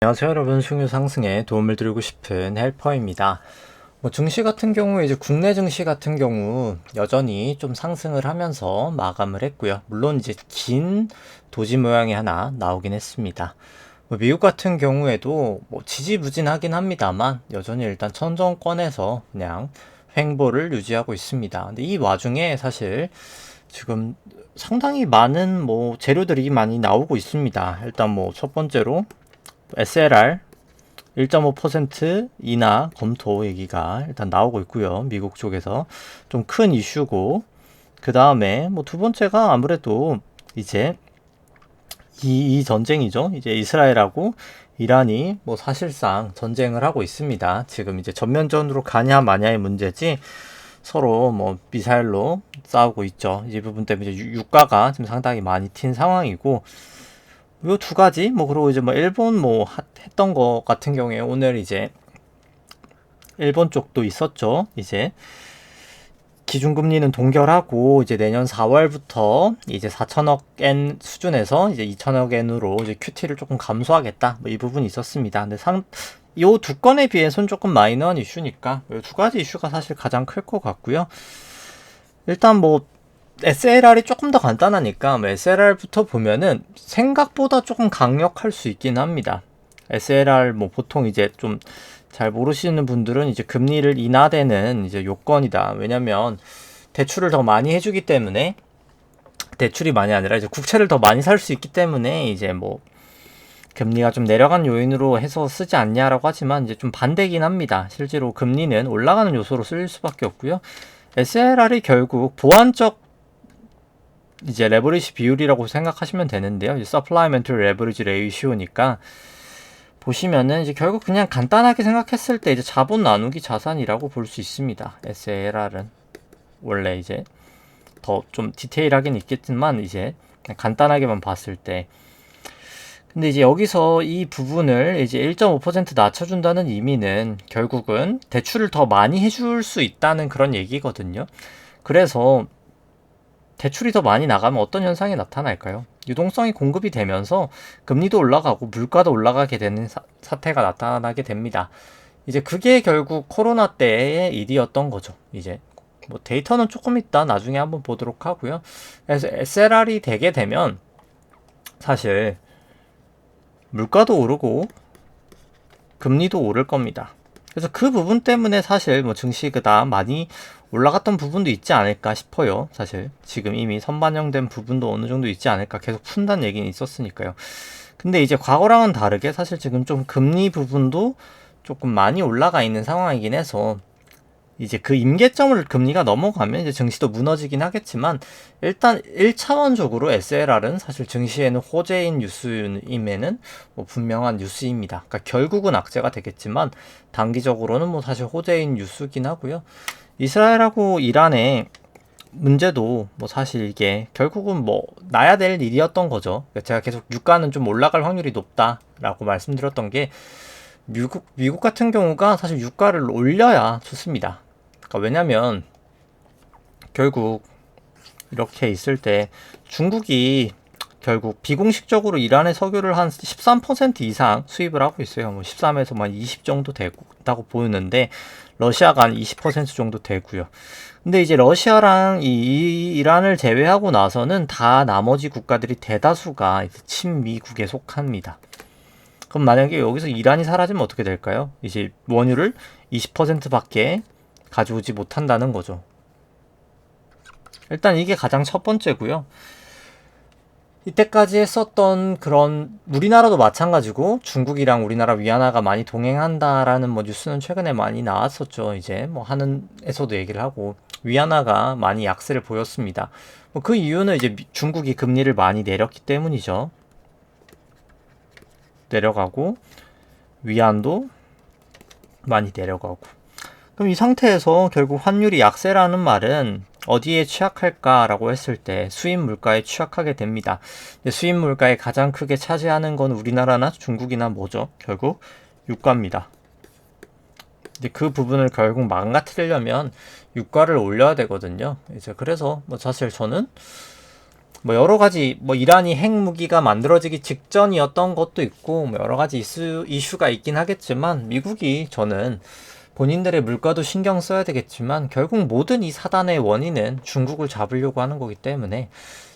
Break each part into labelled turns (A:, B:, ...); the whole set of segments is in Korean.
A: 안녕하세요 여러분, 수익률 상승에 도움을 드리고 싶은 헬퍼입니다. 증시 같은 경우 이제 국내 증시 같은 경우 여전히 좀 상승을 하면서 마감을 했고요. 물론 이제 긴 도지 모양이 하나 나오긴 했습니다. 미국 같은 경우에도 지지부진하긴 합니다만 여전히 일단 천정권에서 그냥 횡보를 유지하고 있습니다. 근데 이 와중에 사실 지금 상당히 많은 재료들이 많이 나오고 있습니다. 일단 첫 번째로 SLR 1.5% 인하 검토 얘기가 일단 나오고 있고요. 미국 쪽에서 좀 큰 이슈고, 그 다음에 두 번째가 아무래도 이제 이 전쟁이죠. 이제 이스라엘하고 이란이 사실상 전쟁을 하고 있습니다. 지금 이제 전면전으로 가냐 마냐의 문제지 서로 미사일로 싸우고 있죠. 이 부분 때문에 이제 유가가 지금 상당히 많이 튄 상황이고, 요 두 가지 그리고 이제 일본 했던 거 같은 경우에 오늘 이제 일본 쪽도 있었죠. 이제 기준금리는 동결하고 이제 내년 4월부터 이제 4천억 엔 수준에서 이제 2천억 엔으로 이제 QT를 조금 감소하겠다, 이 부분이 있었습니다. 근데 요 두 건에 비해서는 조금 마이너한 이슈니까 요 두 가지 이슈가 사실 가장 클 것 같고요. 일단 SLR이 조금 더 간단하니까 SLR부터 보면은 생각보다 조금 강력할 수 있긴 합니다. SLR 보통 이제 좀 잘 모르시는 분들은 이제 금리를 인하되는 이제 요건이다. 왜냐면 대출을 더 많이 해주기 때문에, 대출이 많이 아니라 이제 국채를 더 많이 살 수 있기 때문에 이제 금리가 좀 내려간 요인으로 해서 쓰지 않냐라고 하지만 이제 좀 반대긴 합니다. 실제로 금리는 올라가는 요소로 쓰일 수밖에 없고요. SLR이 결국 보완적 이제 레버리지 비율이라고 생각하시면 되는데요. 이제 Supplementary Leverage Ratio니까 보시면은 이제 결국 그냥 간단하게 생각했을 때 이제 자본 나누기 자산이라고 볼 수 있습니다. SLR은 원래 이제 더 좀 디테일하긴 있겠지만 이제 그냥 간단하게만 봤을 때, 근데 이제 여기서 이 부분을 이제 1.5% 낮춰준다는 의미는 결국은 대출을 더 많이 해줄 수 있다는 그런 얘기거든요. 그래서 대출이 더 많이 나가면 어떤 현상이 나타날까요? 유동성이 공급이 되면서 금리도 올라가고 물가도 올라가게 되는 사태가 나타나게 됩니다. 이제 그게 결국 코로나 때의 일이었던 거죠. 이제 데이터는 조금 있다 나중에 한번 보도록 하고요. 그래서 SLR이 되게 되면 사실 물가도 오르고 금리도 오를 겁니다. 그래서 그 부분 때문에 사실 증시 그다음 많이 올라갔던 부분도 있지 않을까 싶어요. 사실 지금 이미 선반영된 부분도 어느 정도 있지 않을까, 계속 푼다는 얘기는 있었으니까요. 근데 이제 과거랑은 다르게 사실 지금 좀 금리 부분도 조금 많이 올라가 있는 상황이긴 해서 이제 그 임계점을 금리가 넘어가면 이제 증시도 무너지긴 하겠지만, 일단 1차원적으로 SLR은 사실 증시에는 호재인 뉴스임에는 분명한 뉴스입니다. 그러니까 결국은 악재가 되겠지만 단기적으로는 사실 호재인 뉴스긴 하고요. 이스라엘하고 이란의 문제도 사실 이게 결국은 나야 될 일이었던 거죠. 제가 계속 유가는 좀 올라갈 확률이 높다라고 말씀드렸던 게, 미국 같은 경우가 사실 유가를 올려야 좋습니다. 그러니까 왜냐면 결국 이렇게 있을 때 중국이 결국 비공식적으로 이란의 석유를 한 13% 이상 수입을 하고 있어요. 13에서 20 정도 되고 보이는데 러시아가 한 20% 정도 되고요. 근데 이제 러시아랑 이 이란을 제외하고 나서는 다 나머지 국가들이 대다수가 친미국에 속합니다. 그럼 만약에 여기서 이란이 사라지면 어떻게 될까요? 이제 원유를 20%밖에 가져오지 못한다는 거죠. 일단 이게 가장 첫 번째고요. 이때까지 했었던 그런, 우리나라도 마찬가지고 중국이랑 우리나라 위안화가 많이 동행한다라는 뉴스는 최근에 많이 나왔었죠. 이제 한은에서도 얘기를 하고 위안화가 많이 약세를 보였습니다. 그 이유는 이제 중국이 금리를 많이 내렸기 때문이죠. 내려가고 위안도 많이 내려가고. 그럼 이 상태에서 결국 환율이 약세라는 말은 어디에 취약할까라고 했을 때 수입 물가에 취약하게 됩니다. 수입 물가에 가장 크게 차지하는 건 우리나라나 중국이나 뭐죠? 결국 유가입니다. 이제 그 부분을 결국 망가뜨리려면 유가를 올려야 되거든요. 이제 그래서 사실 저는 뭐 여러 가지 뭐 이란이 핵무기가 만들어지기 직전이었던 것도 있고 뭐 여러 가지 이슈가 있긴 하겠지만 미국이 저는 본인들의 물가도 신경 써야 되겠지만 결국 모든 이 사단의 원인은 중국을 잡으려고 하는 거기 때문에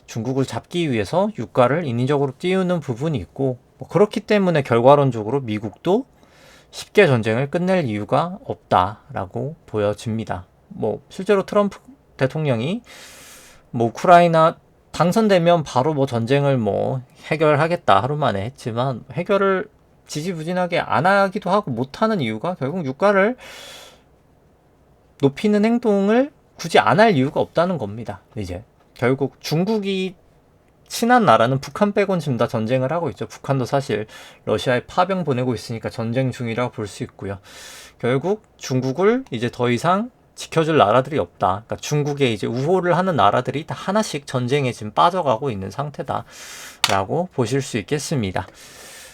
A: 중국을 잡기 위해서 유가를 인위적으로 띄우는 부분이 있고 뭐 그렇기 때문에 결과론적으로 미국도 쉽게 전쟁을 끝낼 이유가 없다라고 보여집니다. 뭐 실제로 트럼프 대통령이 뭐 우크라이나 당선되면 바로 뭐 전쟁을 뭐 해결하겠다 하루 만에 했지만 해결을 지지부진하게 안 하기도 하고 못하는 이유가 결국 유가를 높이는 행동을 굳이 안 할 이유가 없다는 겁니다. 이제 결국 중국이 친한 나라는 북한 빼곤 지금 다 전쟁을 하고 있죠. 북한도 사실 러시아에 파병 보내고 있으니까 전쟁 중이라고 볼 수 있고요. 결국 중국을 이제 더 이상 지켜줄 나라들이 없다. 그러니까 중국에 이제 우호를 하는 나라들이 다 하나씩 전쟁에 지금 빠져가고 있는 상태다라고 보실 수 있겠습니다.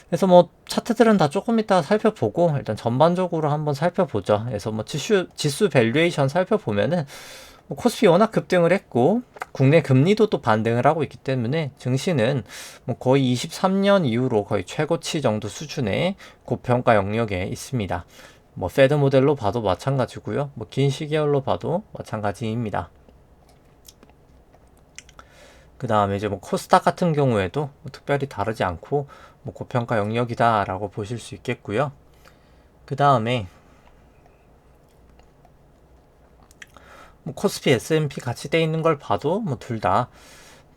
A: 그래서 뭐 차트들은 다 조금 이따 살펴보고 일단 전반적으로 한번 살펴보죠. 그래서 뭐 지수 밸류에이션 살펴보면은 뭐 코스피 워낙 급등을 했고 국내 금리도 또 반등을 하고 있기 때문에 증시는 뭐 거의 23년 이후로 거의 최고치 정도 수준의 고평가 영역에 있습니다. 뭐 페드 모델로 봐도 마찬가지고요. 뭐 긴 시계열로 봐도 마찬가지입니다. 그 다음에 이제 뭐 코스닥 같은 경우에도 뭐 특별히 다르지 않고 뭐 고평가 영역이다라고 보실 수 있겠고요. 그 다음에 뭐 코스피, S&P 같이 돼 있는 걸 봐도 뭐 둘 다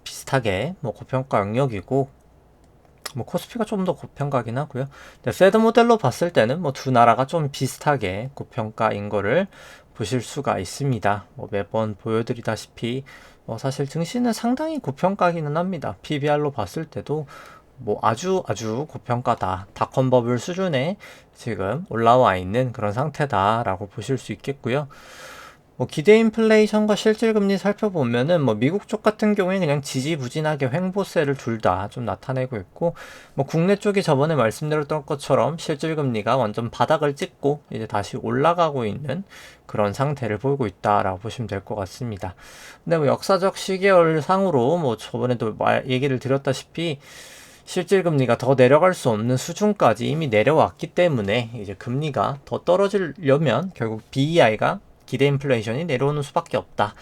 A: 비슷하게 뭐 고평가 영역이고 뭐 코스피가 좀 더 고평가긴 하고요. 근데 페드 모델로 봤을 때는 뭐 두 나라가 좀 비슷하게 고평가인 거를 보실 수가 있습니다. 뭐 매번 보여드리다시피 뭐 사실 증시는 상당히 고평가기는 합니다. PBR로 봤을 때도 뭐 아주 고평가다. 닷컴버블 수준에 지금 올라와 있는 그런 상태다라고 보실 수 있겠고요. 뭐 기대 인플레이션과 실질 금리 살펴보면은 뭐 미국 쪽 같은 경우에 그냥 지지부진하게 횡보세를 둘 다 좀 나타내고 있고 뭐 국내 쪽이 저번에 말씀드렸던 것처럼 실질 금리가 완전 바닥을 찍고 이제 다시 올라가고 있는 그런 상태를 보이고 있다라고 보시면 될 것 같습니다. 근데 뭐 역사적 시계열 상으로 뭐 저번에도 얘기를 드렸다시피 실질 금리가 더 내려갈 수 없는 수준까지 이미 내려왔기 때문에 이제 금리가 더 떨어지려면 결국 BEI가 기대 인플레이션이 내려오는 수밖에 없다.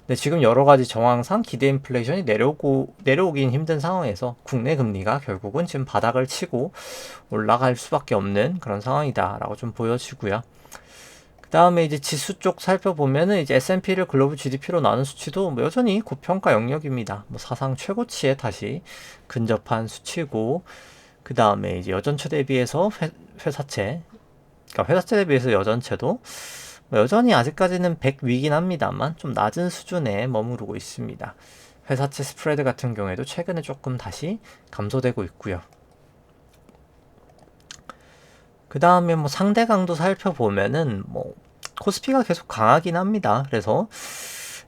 A: 근데 지금 여러 가지 정황상 기대 인플레이션이 내려오긴 힘든 상황에서 국내 금리가 결국은 지금 바닥을 치고 올라갈 수밖에 없는 그런 상황이다라고 좀 보여지고요. 그 다음에 이제 지수 쪽 살펴보면은 이제 S&P를 글로벌 GDP로 나눈 수치도 뭐 여전히 고평가 영역입니다. 뭐 사상 최고치에 다시 근접한 수치고, 그 다음에 이제 여전체 대비해서 회사채, 그러니까 회사채 대비해서 여전체도 여전히 아직까지는 100 위긴 합니다만 좀 낮은 수준에 머무르고 있습니다. 회사채 스프레드 같은 경우에도 최근에 조금 다시 감소되고 있고요. 그 다음에 뭐 상대 강도 살펴보면은 뭐 코스피가 계속 강하긴 합니다. 그래서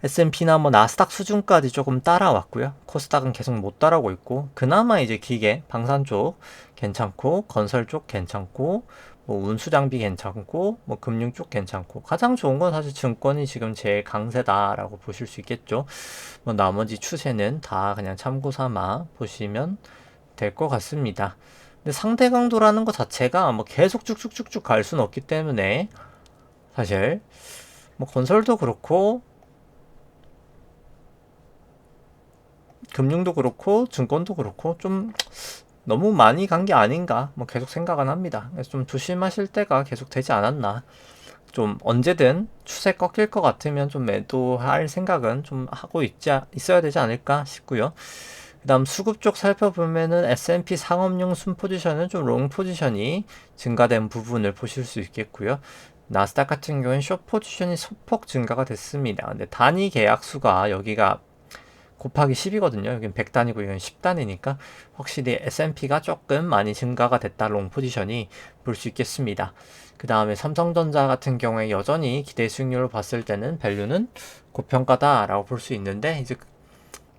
A: S&P나 뭐 나스닥 수준까지 조금 따라왔고요. 코스닥은 계속 못 따라오고 있고, 그나마 이제 기계, 방산 쪽 괜찮고, 건설 쪽 괜찮고, 뭐 운수 장비 괜찮고, 뭐 금융 쪽 괜찮고, 가장 좋은 건 사실 증권이 지금 제일 강세다라고 보실 수 있겠죠. 뭐 나머지 추세는 다 그냥 참고 삼아 보시면 될 것 같습니다. 근데 상대 강도라는 것 자체가 뭐 계속 쭉쭉쭉쭉 갈 수는 없기 때문에 사실 뭐 건설도 그렇고 금융도 그렇고 증권도 그렇고 좀 너무 많이 간 게 아닌가 뭐 계속 생각은 합니다. 그래서 좀 조심하실 때가 계속 되지 않았나. 좀 언제든 추세 꺾일 것 같으면 좀 매도할 생각은 좀 하고 있어야 되지 않을까 싶고요. 그 다음 수급 쪽 살펴보면은 S&P 상업용 순 포지션은 좀 롱 포지션이 증가된 부분을 보실 수 있겠고요. 나스닥 같은 경우는 숏 포지션이 소폭 증가가 됐습니다. 근데 단위 계약수가 여기가 곱하기 10이거든요. 여긴 100단이고 이건 10단이니까 확실히 S&P가 조금 많이 증가가 됐다. 롱 포지션이 볼 수 있겠습니다. 그 다음에 삼성전자 같은 경우에 여전히 기대 수익률을 봤을 때는 밸류는 고평가다라고 볼 수 있는데 이제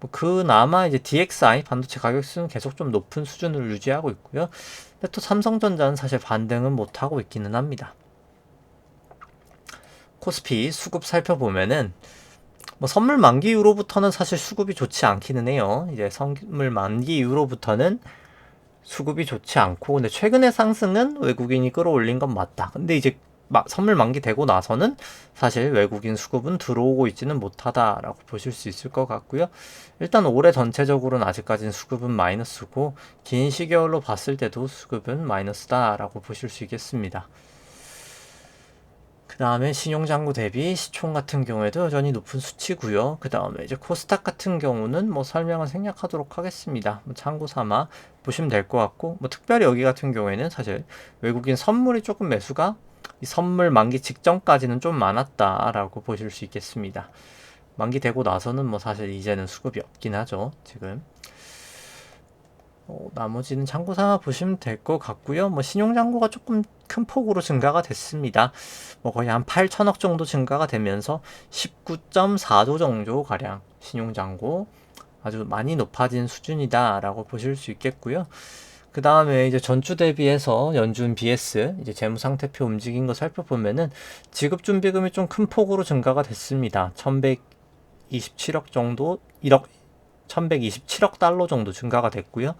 A: 뭐 그나마 이제 DXI 반도체 가격수는 계속 좀 높은 수준을 유지하고 있고요. 근데 또 삼성전자는 사실 반등은 못하고 있기는 합니다. 코스피 수급 살펴보면은 뭐 선물 만기 이후로부터는 사실 수급이 좋지 않기는 해요. 이제 선물 만기 이후로부터는 수급이 좋지 않고, 근데 최근의 상승은 외국인이 끌어올린 건 맞다. 근데 이제 선물 만기 되고 나서는 사실 외국인 수급은 들어오고 있지는 못하다라고 보실 수 있을 것 같고요. 일단 올해 전체적으로는 아직까지는 수급은 마이너스고, 긴 시계열로 봤을 때도 수급은 마이너스다라고 보실 수 있겠습니다. 그 다음에 신용잔고 대비 시총 같은 경우에도 여전히 높은 수치고요. 그 다음에 이제 코스닥 같은 경우는 뭐 설명을 생략하도록 하겠습니다. 뭐 참고 삼아 보시면 될 것 같고, 뭐 특별히 여기 같은 경우에는 사실 외국인 선물이 조금 매수가 이 선물 만기 직전까지는 좀 많았다라고 보실 수 있겠습니다. 만기 되고 나서는 뭐 사실 이제는 수급이 없긴 하죠, 지금. 나머지는 참고 삼아 보시면 될 것 같고요. 뭐 신용잔고가 조금 큰 폭으로 증가가 됐습니다. 뭐 거의 한 8천억 정도 증가가 되면서 19.4조 정도 가량 신용잔고 아주 많이 높아진 수준이다라고 보실 수 있겠고요. 그 다음에 이제 전주 대비해서 연준 BS 이제 재무상태표 움직인 거 살펴보면은 지급준비금이 좀 큰 폭으로 증가가 됐습니다. 1127억 정도, 1127억 달러 정도 증가가 됐고요.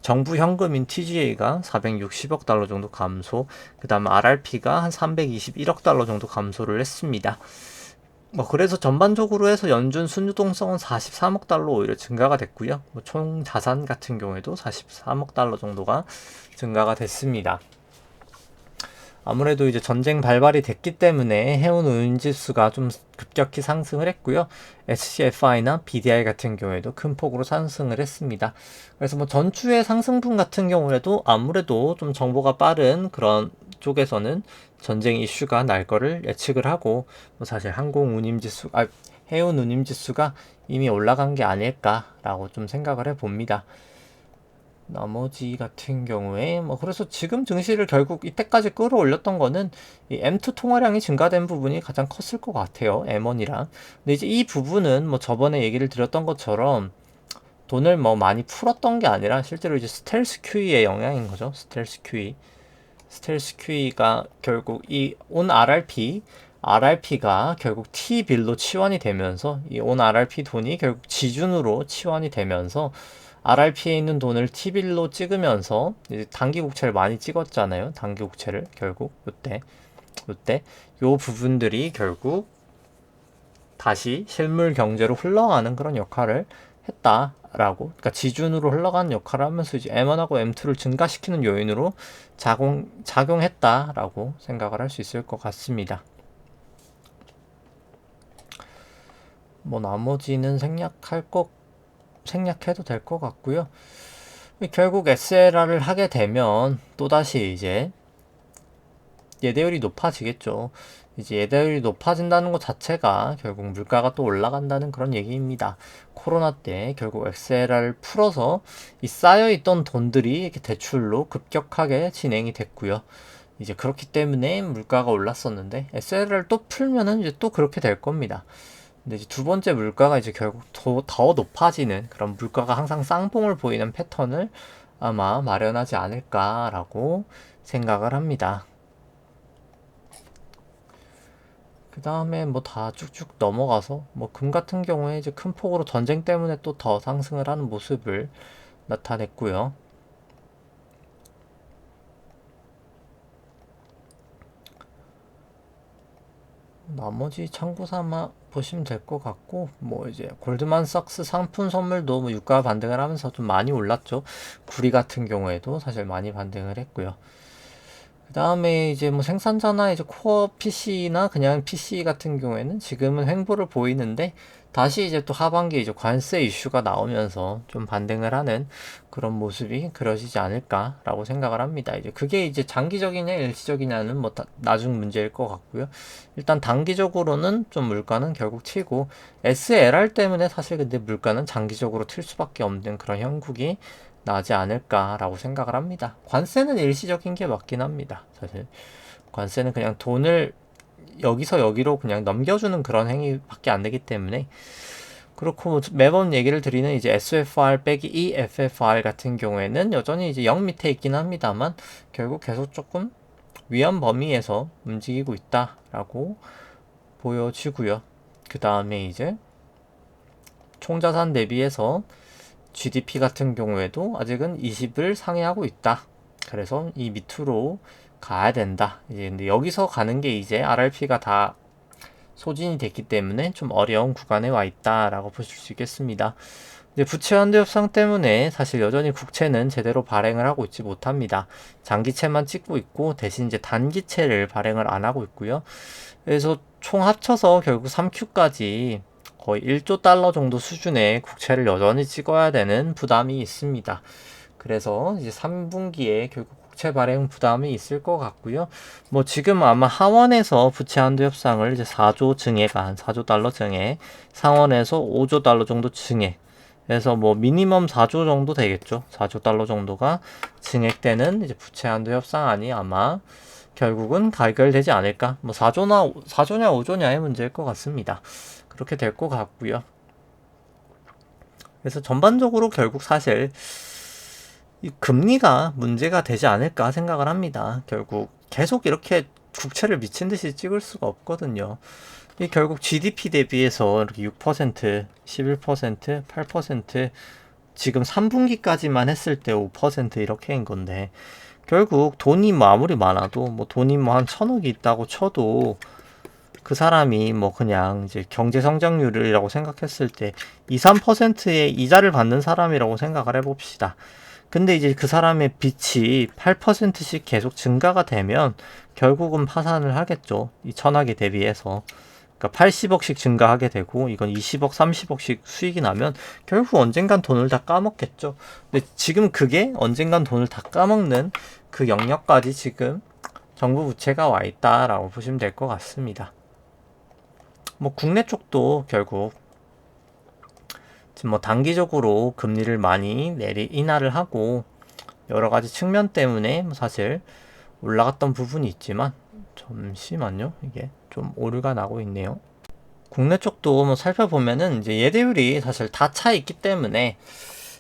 A: 정부 현금인 TGA가 460억 달러 정도 감소, 그 다음 RRP가 한 321억 달러 정도 감소를 했습니다. 뭐 그래서 전반적으로 해서 연준 순유동성은 43억 달러 오히려 증가가 됐고요. 총 자산 같은 경우에도 43억 달러 정도가 증가가 됐습니다. 아무래도 이제 전쟁 발발이 됐기 때문에 해운 운임지수가 좀 급격히 상승을 했고요. SCFI나 BDI 같은 경우에도 큰 폭으로 상승을 했습니다. 그래서 뭐 전주의 상승분 같은 경우에도 아무래도 좀 정보가 빠른 그런 쪽에서는 전쟁 이슈가 날 거를 예측을 하고, 뭐 사실 해운 운임지수가 이미 올라간 게 아닐까라고 좀 생각을 해봅니다. 나머지 같은 경우에 뭐 그래서 지금 증시를 결국 이때까지 끌어올렸던 거는 이 M2 통화량이 증가된 부분이 가장 컸을 것 같아요. M1이랑. 근데 이제 이 부분은 뭐 저번에 얘기를 드렸던 것처럼 돈을 뭐 많이 풀었던 게 아니라 실제로 이제 스텔스 QE의 영향인 거죠. 스텔스 QE. 스텔스 QE가 결국 이 온 RRP가 결국 T빌로 치환이 되면서 이 온 RRP 돈이 결국 지준으로 치환이 되면서 RRP에 있는 돈을 T빌로 찍으면서 이제 단기 국채를 많이 찍었잖아요. 단기 국채를 결국 요때 요 부분들이 결국 다시 실물 경제로 흘러가는 그런 역할을 했다라고, 그러니까 지준으로 흘러가는 역할을 하면서 이제 M1하고 M2를 증가시키는 요인으로 작용했다라고 생각을 할 수 있을 것 같습니다. 뭐 나머지는 생략해도 될 것 같고요. 결국 SLR을 하게 되면 또다시 이제 예대율이 높아지겠죠. 이제 예대율이 높아진다는 것 자체가 결국 물가가 또 올라간다는 그런 얘기입니다. 코로나 때 결국 XLR을 풀어서 이 쌓여있던 돈들이 이렇게 대출로 급격하게 진행이 됐고요. 이제 그렇기 때문에 물가가 올랐었는데 SLR을 또 풀면은 이제 또 그렇게 될 겁니다. 근데 이제 두 번째 물가가 이제 결국 더 높아지는 그런 물가가 항상 쌍봉을 보이는 패턴을 아마 마련하지 않을까라고 생각을 합니다. 그 다음에 뭐 다 쭉쭉 넘어가서 뭐 금 같은 경우에 이제 큰 폭으로 전쟁 때문에 또 더 상승을 하는 모습을 나타냈고요. 나머지 참고 삼아 보시면 될 것 같고, 뭐 이제 골드만삭스 상품 선물도 뭐 유가 반등을 하면서 좀 많이 올랐죠. 구리 같은 경우에도 사실 많이 반등을 했고요. 그 다음에 이제 뭐 생산자나 이제 코어 PC나 그냥 PC 같은 경우에는 지금은 횡보를 보이는데, 다시 이제 또 하반기에 이제 관세 이슈가 나오면서 좀 반등을 하는 그런 모습이 그려지지 않을까라고 생각을 합니다. 이제 그게 이제 장기적이냐 일시적이냐는 뭐 나중 문제일 것 같고요. 일단 단기적으로는 좀 물가는 결국 튀고, SLR 때문에 사실 근데 물가는 장기적으로 튈 수밖에 없는 그런 형국이 나지 않을까라고 생각을 합니다. 관세는 일시적인 게 맞긴 합니다. 사실 관세는 그냥 돈을 여기서 여기로 그냥 넘겨주는 그런 행위밖에 안 되기 때문에. 그렇고 매번 얘기를 드리는 이제 SFR 빼기 EFFR 같은 경우에는 여전히 이제 0 밑에 있긴 합니다만 결국 계속 조금 위험 범위에서 움직이고 있다라고 보여지고요. 그 다음에 이제 총자산 대비해서 GDP 같은 경우에도 아직은 20을 상회하고 있다. 그래서 이 밑으로 가야 된다. 이제 근데 여기서 가는 게 이제 RRP가 다 소진이 됐기 때문에 좀 어려운 구간에 와 있다라고 보실 수 있겠습니다. 이제 부채 환대 협상 때문에 사실 여전히 국채는 제대로 발행을 하고 있지 못합니다. 장기채만 찍고 있고 대신 이제 단기채를 발행을 안 하고 있고요. 그래서 총 합쳐서 결국 3Q까지 거의 1조 달러 정도 수준의 국채를 여전히 찍어야 되는 부담이 있습니다. 그래서 이제 3분기에 결국 국채 발행 부담이 있을 것 같고요. 뭐 지금 아마 하원에서 부채 한도 협상을 이제 4조 증액, 한 4조 달러 증액, 상원에서 5조 달러 정도 증액. 그래서 뭐 미니멈 4조 정도 되겠죠. 4조 달러 정도가 증액되는 이제 부채 한도 협상안이 아마 결국은 가결되지 않을까. 뭐 4조냐 5조냐의 문제일 것 같습니다. 그렇게 될 것 같고요. 그래서 전반적으로 결국 사실 이 금리가 문제가 되지 않을까 생각을 합니다. 결국 계속 이렇게 국채를 미친 듯이 찍을 수가 없거든요. 이 결국 GDP 대비해서 이렇게 6%, 11%, 8%, 지금 3분기까지만 했을 때 5% 이렇게인 건데, 결국 돈이 뭐 아무리 많아도 뭐 돈이 뭐 한 1,000억이 있다고 쳐도 그 사람이 뭐 그냥 이제 경제 성장률이라고 생각했을 때 2, 3%의 이자를 받는 사람이라고 생각을 해봅시다. 근데 이제 그 사람의 빚이 8%씩 계속 증가가 되면 결국은 파산을 하겠죠. 이 천하게 대비해서. 그러니까 80억씩 증가하게 되고 이건 20억, 30억씩 수익이 나면 결국 언젠간 돈을 다 까먹겠죠. 근데 지금 그게 언젠간 돈을 다 까먹는 그 영역까지 지금 정부 부채가 와 있다라고 보시면 될 것 같습니다. 뭐 국내 쪽도 결국 지금 뭐 단기적으로 금리를 많이 인하를 하고 여러 가지 측면 때문에 뭐 사실 올라갔던 부분이 있지만, 잠시만요. 이게 좀 오류가 나고 있네요. 국내 쪽도 뭐 살펴보면은 이제 예대율이 사실 다 차 있기 때문에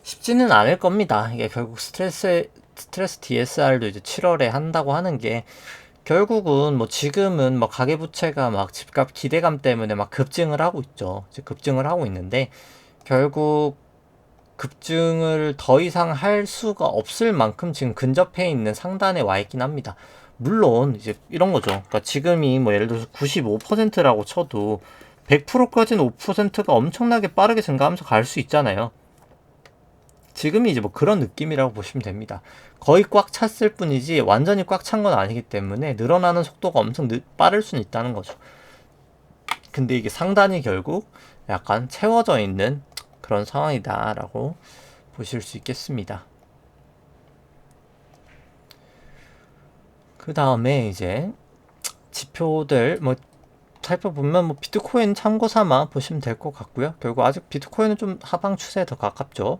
A: 쉽지는 않을 겁니다. 이게 결국 스트레스 DSR도 이제 7월에 한다고 하는 게 결국은 뭐 지금은 뭐 가계부채가 막 집값 기대감 때문에 막 급증을 하고 있죠. 이제 급증을 하고 있는데 결국 급증을 더 이상 할 수가 없을 만큼 지금 근접해 있는 상단에 와 있긴 합니다. 물론 이제 이런 거죠. 그러니까 지금이 뭐 예를 들어서 95%라고 쳐도 100%까지는 5%가 엄청나게 빠르게 증가하면서 갈 수 있잖아요. 지금이 이제 뭐 그런 느낌이라고 보시면 됩니다. 거의 꽉 찼을 뿐이지 완전히 꽉 찬 건 아니기 때문에 늘어나는 속도가 엄청 빠를 수는 있다는 거죠. 근데 이게 상단이 결국 약간 채워져 있는 그런 상황이다라고 보실 수 있겠습니다. 그 다음에 이제 지표들 뭐 살펴보면 뭐 비트코인 참고 삼아 보시면 될 것 같고요. 결국 아직 비트코인은 좀 하방 추세에 더 가깝죠.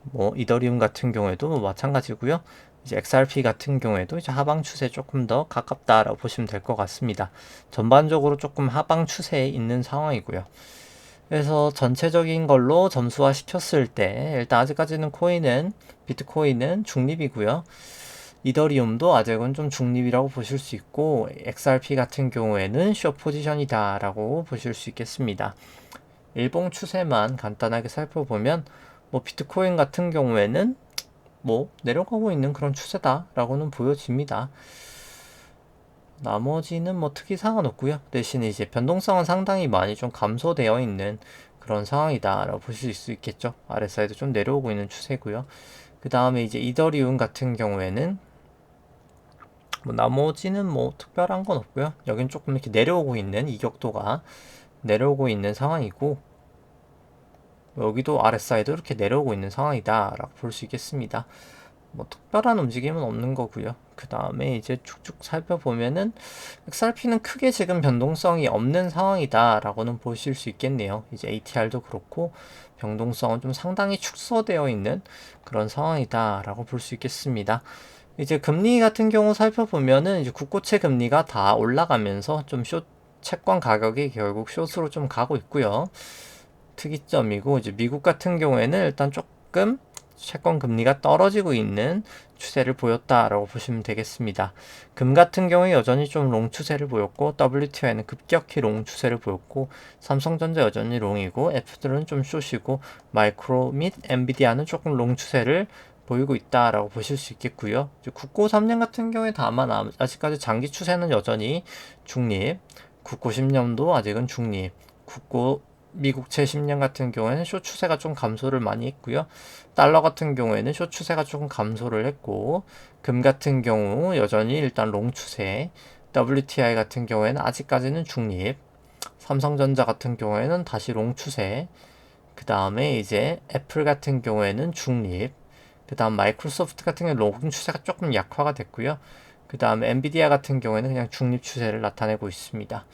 A: 뭐 이더리움 같은 경우에도 뭐 마찬가지고요. 이제 XRP 같은 경우에도 이제 하방 추세에 조금 더 가깝다라고 보시면 될 것 같습니다. 전반적으로 조금 하방 추세에 있는 상황이고요. 그래서 전체적인 걸로 점수화 시켰을 때 일단 아직까지는 비트코인은 중립이고요. 이더리움도 아직은 좀 중립이라고 보실 수 있고, XRP 같은 경우에는 숏 포지션이다 라고 보실 수 있겠습니다. 일봉 추세만 간단하게 살펴보면 뭐 비트코인 같은 경우에는 뭐 내려가고 있는 그런 추세다 라고는 보여집니다. 나머지는 뭐 특이사항은 없고요. 대신에 이제 변동성은 상당히 많이 좀 감소되어 있는 그런 상황이다 라고 보실 수 있겠죠. RSI도 좀 내려오고 있는 추세고요. 그 다음에 이제 이더리움 같은 경우에는 뭐 나머지는 뭐 특별한 건 없고요. 여긴 조금 이렇게 내려오고 있는 이격도가 내려오고 있는 상황이고, 여기도 RSI도 이렇게 내려오고 있는 상황이다 라고 볼 수 있겠습니다. 뭐 특별한 움직임은 없는 거고요. 그 다음에 이제 쭉쭉 살펴보면은 XRP는 크게 지금 변동성이 없는 상황이다 라고는 보실 수 있겠네요. 이제 ATR도 그렇고 변동성은 좀 상당히 축소되어 있는 그런 상황이다 라고 볼 수 있겠습니다. 이제 금리 같은 경우 살펴보면은 이제 국고채 금리가 다 올라가면서 좀 채권 가격이 결국 숏으로 좀 가고 있고요. 특이점이고, 이제 미국 같은 경우에는 일단 조금 채권 금리가 떨어지고 있는 추세를 보였다라고 보시면 되겠습니다. 금 같은 경우에 여전히 좀 롱 추세를 보였고, WTI는 급격히 롱 추세를 보였고, 삼성전자 여전히 롱이고, F들은 좀 숏이고, 마이크로 및 엔비디아는 조금 롱 추세를 보이고 있다라고 보실 수 있겠고요. 국고 3년 같은 경우에 다만 아직까지 장기 추세는 여전히 중립, 국고 10년도 아직은 중립, 국고 미국채 10년 같은 경우에는 숏 추세가 좀 감소를 많이 했고요. 달러 같은 경우에는 숏 추세가 조금 감소를 했고, 금 같은 경우 여전히 일단 롱 추세, WTI 같은 경우에는 아직까지는 중립, 삼성전자 같은 경우에는 다시 롱 추세, 그 다음에 이제 애플 같은 경우에는 중립, 그 다음 마이크로소프트 같은 경우는 롱 추세가 조금 약화가 됐고요. 그 다음에 엔비디아 같은 경우에는 그냥 중립 추세를 나타내고 있습니다.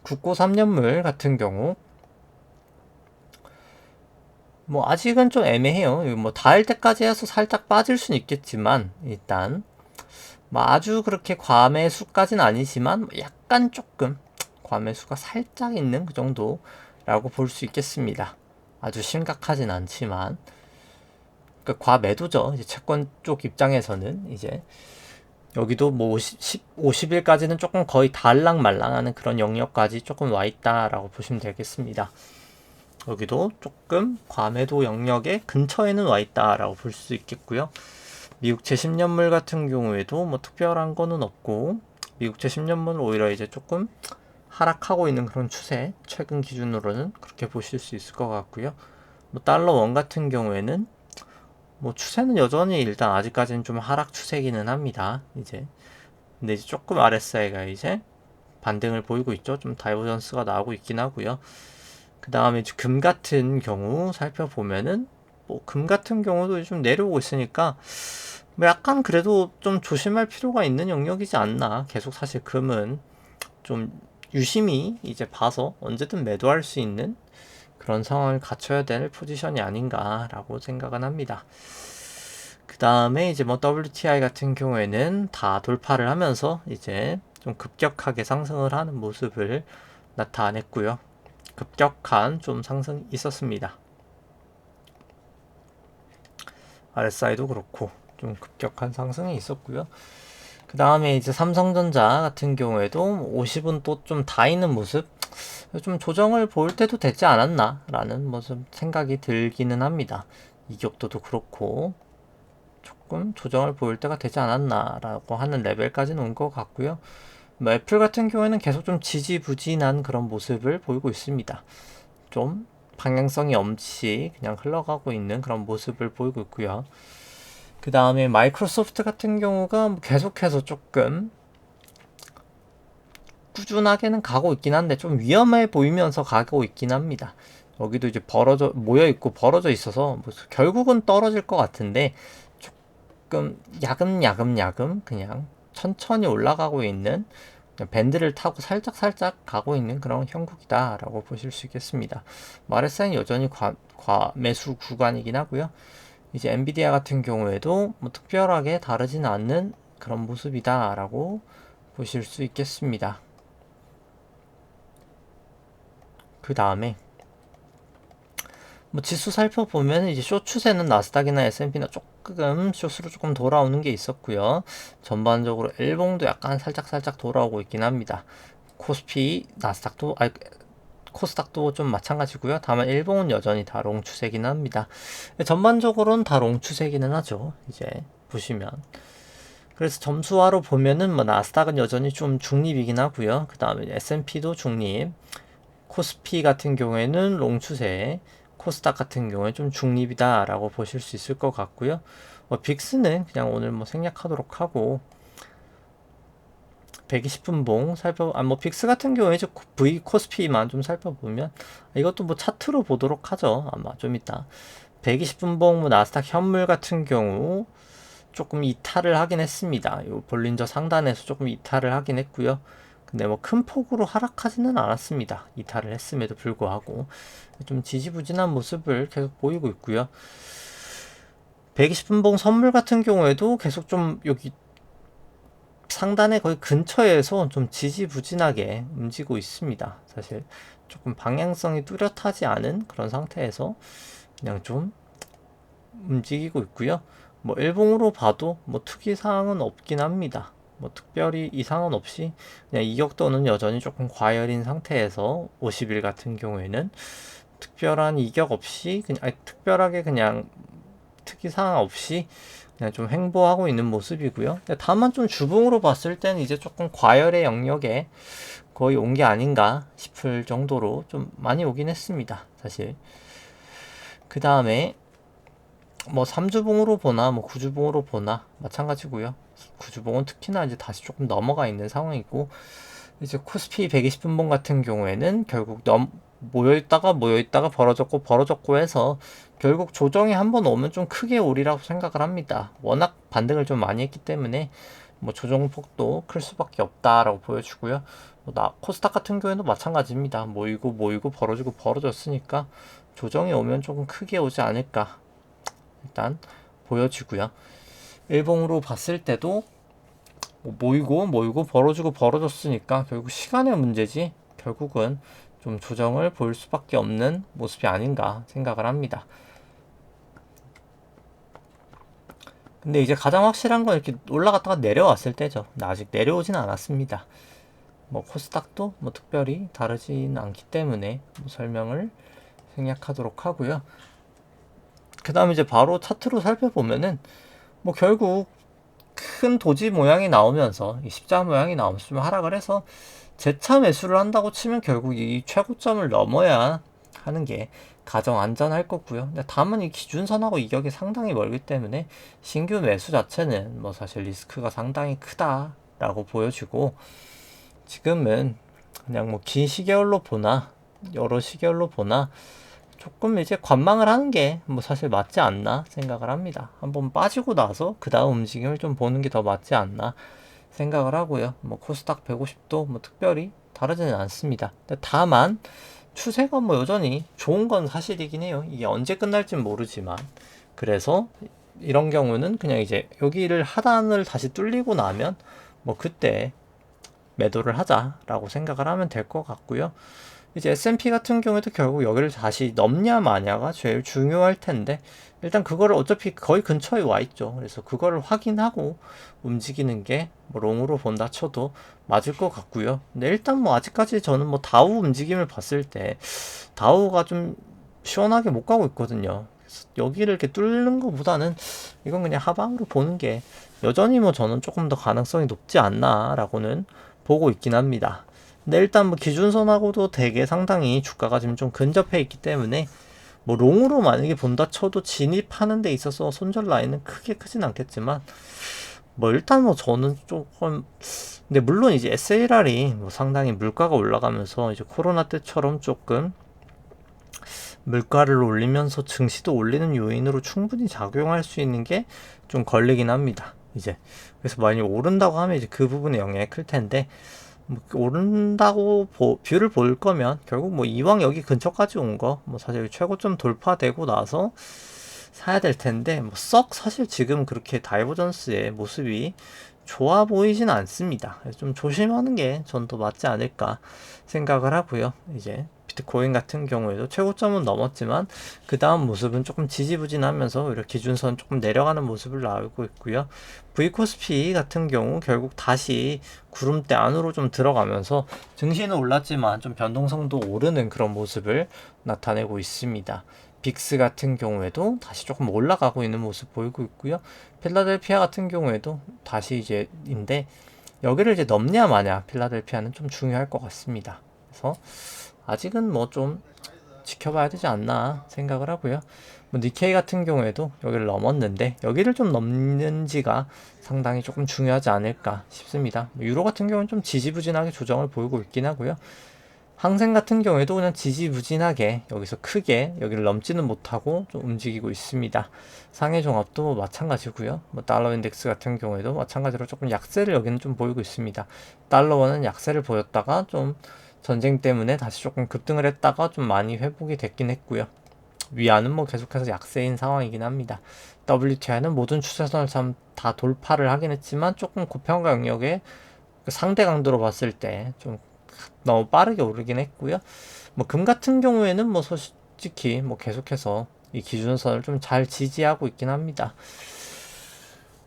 A: 국고 3년물 같은 경우 뭐 아직은 좀 애매해요. 뭐 닿을 때까지 해서 살짝 빠질 수는 있겠지만 일단 뭐 아주 그렇게 과매수까지는 아니지만 약간 조금 과매수가 살짝 있는 그 정도라고 볼 수 있겠습니다. 아주 심각하진 않지만 그러니까 과매도죠. 이제 채권 쪽 입장에서는 이제 여기도 뭐 50일까지는 조금 거의 달랑말랑하는 그런 영역까지 조금 와 있다라고 보시면 되겠습니다. 여기도 조금 과매도 영역의 근처에는 와 있다라고 볼 수 있겠고요. 미국채 10년물 같은 경우에도 뭐 특별한 거는 없고, 미국채 10년물은 오히려 이제 조금 하락하고 있는 그런 추세, 최근 기준으로는 그렇게 보실 수 있을 것 같고요. 뭐 달러 원 같은 경우에는 뭐 추세는 여전히 일단 아직까지는 좀 하락 추세기는 합니다. 근데 이제 조금 RSI가 이제 반등을 보이고 있죠. 좀 다이버전스가 나오고 있긴 하고요. 그 다음에 금 같은 경우 살펴보면은 뭐 금 같은 경우도 좀 내려오고 있으니까 뭐 약간 그래도 좀 조심할 필요가 있는 영역이지 않나. 계속 사실 금은 좀 유심히 이제 봐서 언제든 매도할 수 있는 그런 상황을 갖춰야 될 포지션이 아닌가라고 생각은 합니다. 그 다음에 이제 뭐 WTI 같은 경우에는 다 돌파를 하면서 이제 좀 급격하게 상승을 하는 모습을 나타냈고요. 급격한 좀 상승이 있었습니다. RSI도 그렇고 좀 급격한 상승이 있었고요. 그 다음에 이제 삼성전자 같은 경우에도 50은 또 좀 다 있는 모습, 좀 조정을 볼 때도 되지 않았나 라는 모습 생각이 들기는 합니다. 이격도도 그렇고 조금 조정을 보일 때가 되지 않았나 라고 하는 레벨까지는 온 것 같고요. 뭐 애플 같은 경우에는 계속 좀 지지부진한 그런 모습을 보이고 있습니다. 좀 방향성이 없이 그냥 흘러가고 있는 그런 모습을 보이고 있고요. 그 다음에 마이크로소프트 같은 경우가 계속해서 조금 꾸준하게는 가고 있긴 한데 좀 위험해 보이면서 가고 있긴 합니다. 여기도 이제 모여있고 벌어져 있어서 뭐 결국은 떨어질 것 같은데 조금 야금야금 그냥 천천히 올라가고 있는 밴드를 타고 살짝 가고 있는 그런 형국이다 라고 보실 수 있겠습니다. RSI는 여전히 과매수 구간이긴 하고요. 이제 엔비디아 같은 경우에도 뭐 특별하게 다르지는 않는 그런 모습이다 라고 보실 수 있겠습니다. 그 다음에 뭐 지수 살펴보면 이제 숏 추세는 나스닥이나 S&P나 조금 숏으로 조금 돌아오는 게 있었고요. 전반적으로 일봉도 약간 살짝 돌아오고 있긴 합니다. 코스피, 나스닥도 코스닥도 좀 마찬가지고요. 다만 일봉은 여전히 다 롱 추세긴 합니다. 전반적으로는 다 롱 추세기는 하죠. 이제 보시면. 그래서 점수화로 보면은 뭐 나스닥은 여전히 좀 중립이긴 하고요. 그 다음에 S&P도 중립, 코스피 같은 경우에는 롱 추세, 코스닥 같은 경우에 좀 중립이다 라고 보실 수 있을 것 같고요. 빅스는 그냥 오늘 뭐 생략하도록 하고 120분봉 빅스 같은 경우에 이제 V 코스피만 좀 살펴보면 이것도 뭐 차트로 보도록 하죠. 아마 좀 이따 120분봉 뭐 나스닥 현물 같은 경우 조금 이탈을 하긴 했습니다. 요 볼린저 상단에서 조금 이탈을 하긴 했고요. 근데 뭐 큰 폭으로 하락하지는 않았습니다. 이탈을 했음에도 불구하고 좀 지지부진한 모습을 계속 보이고 있고요. 120분봉 선물 같은 경우에도 계속 좀 여기 상단에 거의 근처에서 좀 지지부진하게 움직이고 있습니다. 사실 조금 방향성이 뚜렷하지 않은 그런 상태에서 그냥 좀 움직이고 있고요. 뭐 일봉으로 봐도 뭐 특이사항은 없긴 합니다. 뭐 특별히 이상은 없이 그냥 이격도는 여전히 조금 과열인 상태에서 50일 같은 경우에는 특별한 이격 없이 그냥 특별하게 그냥 특이사항 없이 그냥 좀 횡보하고 있는 모습이고요. 다만 좀 주봉으로 봤을 때는 이제 조금 과열의 영역에 거의 온 게 아닌가 싶을 정도로 좀 많이 오긴 했습니다. 사실. 그 다음에 뭐 3주봉으로 보나 뭐 9주봉으로 보나 마찬가지고요. 9주봉은 특히나 이제 다시 조금 넘어가 있는 상황이고, 이제 코스피 120분봉 같은 경우에는 결국 모여있다가 벌어졌고 해서 결국 조정이 한번 오면 좀 크게 오리라고 생각을 합니다. 워낙 반등을 좀 많이 했기 때문에 뭐 조정폭도 클 수밖에 없다라고 보여주고요. 코스닥 같은 경우에도 마찬가지입니다. 모이고 벌어졌으니까 조정이 오면 조금 크게 오지 않을까 일단 보여지고요. 일봉으로 봤을 때도 모이고 벌어졌으니까 결국 시간의 문제지 결국은 좀 조정을 보일 수밖에 없는 모습이 아닌가 생각을 합니다. 근데 이제 가장 확실한 건 이렇게 올라갔다가 내려왔을 때죠. 아직 내려오진 않았습니다. 뭐 코스닥도 뭐 특별히 다르진 않기 때문에 뭐 설명을 생략하도록 하고요. 그 다음에 이제 바로 차트로 살펴보면은 뭐 결국 큰 도지 모양이 나오면서 이 십자 모양이 나오면서 좀 하락을 해서 재차 매수를 한다고 치면 결국 이 최고점을 넘어야 하는 게 가장 안전할 거고요. 근데 다만 이 기준선하고 이격이 상당히 멀기 때문에 신규 매수 자체는 뭐 사실 리스크가 상당히 크다라고 보여지고, 지금은 그냥 뭐 긴 시계열로 보나 여러 시계열로 보나 조금 이제 관망을 하는 게 뭐 사실 맞지 않나 생각을 합니다. 한번 빠지고 나서 그 다음 움직임을 좀 보는 게 더 맞지 않나 생각을 하고요. 뭐 코스닥 150도 뭐 특별히 다르지는 않습니다. 다만 추세가 뭐 여전히 좋은 건 사실이긴 해요. 이게 언제 끝날진 모르지만, 그래서 이런 경우는 그냥 이제 여기를 하단을 다시 뚫리고 나면 뭐 그때 매도를 하자라고 생각을 하면 될 것 같고요. 이제 S&P 같은 경우에도 결국 여기를 다시 넘냐 마냐가 제일 중요할 텐데, 일단 그거를 어차피 거의 근처에 와 있죠. 그래서 그거를 확인하고 움직이는 게 뭐 롱으로 본다 쳐도 맞을 것 같고요. 근데 일단 뭐 아직까지 저는 뭐 다우 움직임을 봤을 때 다우가 좀 시원하게 못 가고 있거든요. 그래서 여기를 이렇게 뚫는 것보다는 이건 그냥 하방으로 보는 게 여전히 뭐 저는 조금 더 가능성이 높지 않나라고는 보고 있긴 합니다. 근데 일단 뭐 기준선하고도 되게 상당히 주가가 지금 좀 근접해 있기 때문에 뭐 롱으로 만약에 본다 쳐도 진입하는 데 있어서 손절 라인은 크게 크진 않겠지만, 뭐 일단 뭐 저는 조금, 근데 물론 이제 SLR이 뭐 상당히 물가가 올라가면서 이제 코로나 때처럼 조금 물가를 올리면서 증시도 올리는 요인으로 충분히 작용할 수 있는 게 좀 걸리긴 합니다. 이제 그래서 많이 오른다고 하면 이제 그 부분에 영향이 클 텐데, 뭐 오른다고 뷰를 볼 거면 결국 뭐 이왕 여기 근처까지 온 거 뭐 사실 최고점 돌파되고 나서 사야 될 텐데, 뭐 썩 사실 지금 그렇게 다이버전스의 모습이 좋아 보이진 않습니다. 좀 조심하는 게 전 더 맞지 않을까 생각을 하고요. 이제 비트코인 같은 경우에도 최고점은 넘었지만 그 다음 모습은 조금 지지부진하면서 오히려 기준선 조금 내려가는 모습을 나오고 있고요. V코스피 같은 경우 결국 다시 구름대 안으로 좀 들어가면서 증시는 올랐지만 좀 변동성도 오르는 그런 모습을 나타내고 있습니다. 빅스 같은 경우에도 다시 조금 올라가고 있는 모습 보이고 있고요. 필라델피아 같은 경우에도 다시 이제인데 여기를 이제 넘냐 마냐 필라델피아는 좀 중요할 것 같습니다. 그래서 아직은 뭐 좀 지켜봐야 되지 않나 생각을 하고요. 뭐 니케이 같은 경우에도 여기를 넘었는데 여기를 좀 넘는지가 상당히 조금 중요하지 않을까 싶습니다. 유로 같은 경우는 좀 지지부진하게 조정을 보이고 있긴 하고요. 항생 같은 경우에도 그냥 지지부진하게 여기서 크게 여기를 넘지는 못하고 좀 움직이고 있습니다. 상해 종합도 뭐 마찬가지고요. 뭐 달러 인덱스 같은 경우에도 마찬가지로 조금 약세를 여기는 좀 보이고 있습니다. 달러원은 약세를 보였다가 좀 전쟁 때문에 다시 조금 급등을 했다가 좀 많이 회복이 됐긴 했고요. 위안은 뭐 계속해서 약세인 상황이긴 합니다. WTI는 모든 추세선을 참 다 돌파를 하긴 했지만 조금 고평가 영역에 상대 강도로 봤을 때 좀 너무 빠르게 오르긴 했고요. 뭐 금 같은 경우에는 뭐 솔직히 뭐 계속해서 이 기준선을 좀 잘 지지하고 있긴 합니다.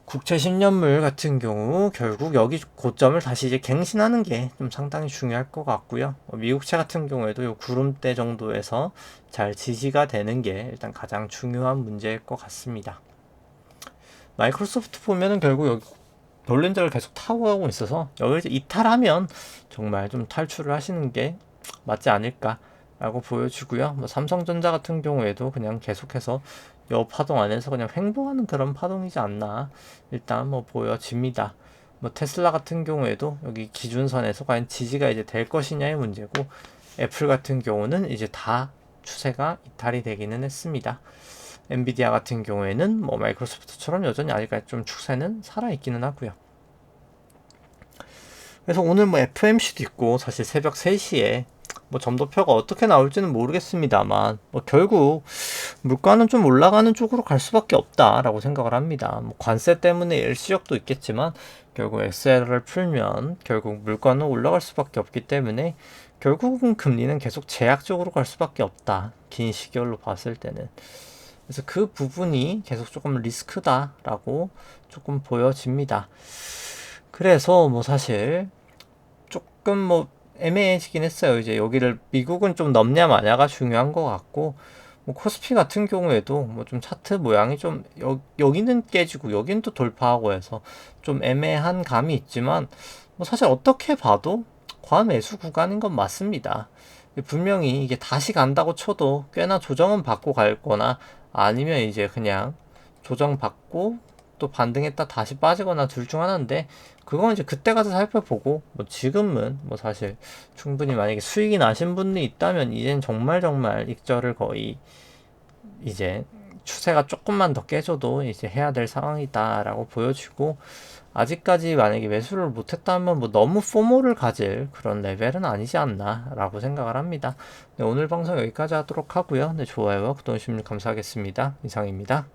A: 국채 10년물 같은 경우 결국 여기 고점을 다시 이제 갱신하는 게 좀 상당히 중요할 것 같고요. 미국채 같은 경우에도 요 구름대 정도에서 잘 지지가 되는 게 일단 가장 중요한 문제일 것 같습니다. 마이크로소프트 보면은 결국 여기 볼린저를 계속 타고 가고 있어서 여기를 이제 이탈하면 정말 좀 탈출을 하시는 게 맞지 않을까라고 보여지고요. 뭐 삼성전자 같은 경우에도 그냥 계속해서 요 파동 안에서 그냥 횡보하는 그런 파동이지 않나 일단 뭐 보여집니다. 뭐 테슬라 같은 경우에도 여기 기준선에서 과연 지지가 이제 될 것이냐의 문제고, 애플 같은 경우는 이제 다 추세가 이탈이 되기는 했습니다. 엔비디아 같은 경우에는 뭐 마이크로소프트처럼 여전히 아직까지 좀 추세는 살아있기는 하고요. 그래서 오늘 뭐 FMC도 있고 사실 새벽 3시에 뭐 점도표가 어떻게 나올지는 모르겠습니다만 뭐 결국 물가는 좀 올라가는 쪽으로 갈 수밖에 없다라고 생각을 합니다. 뭐 관세 때문에 일시적도 있겠지만 결국 SLR을 풀면 결국 물가는 올라갈 수밖에 없기 때문에 결국은 금리는 계속 제약적으로 갈 수밖에 없다. 긴 시결로 봤을 때는. 그래서 그 부분이 계속 조금 리스크다라고 조금 보여집니다. 그래서 뭐 사실 조금 뭐 애매해지긴 했어요. 이제 여기를 미국은 좀 넘냐 마냐가 중요한 것 같고, 뭐 코스피 같은 경우에도 뭐 좀 차트 모양이 좀 여기는 깨지고 여기는 또 돌파하고 해서 좀 애매한 감이 있지만 뭐 사실 어떻게 봐도 과매수 구간인 건 맞습니다. 분명히 이게 다시 간다고 쳐도 꽤나 조정은 받고 갈 거나 아니면 이제 그냥 조정받고 또 반등했다 다시 빠지거나 둘 중 하나인데, 그건 이제 그때 가서 살펴보고 뭐 지금은 뭐 사실 충분히 만약에 수익이 나신 분이 있다면 이젠 정말 익절을 거의 이제 추세가 조금만 더 깨져도 이제 해야 될 상황이다라고 보여지고, 아직까지 만약에 매수를 못했다면 뭐 너무 포모를 가질 그런 레벨은 아니지 않나라고 생각을 합니다. 네, 오늘 방송 여기까지 하도록 하고요. 네, 좋아요와 구독, 심리 감사하겠습니다. 이상입니다.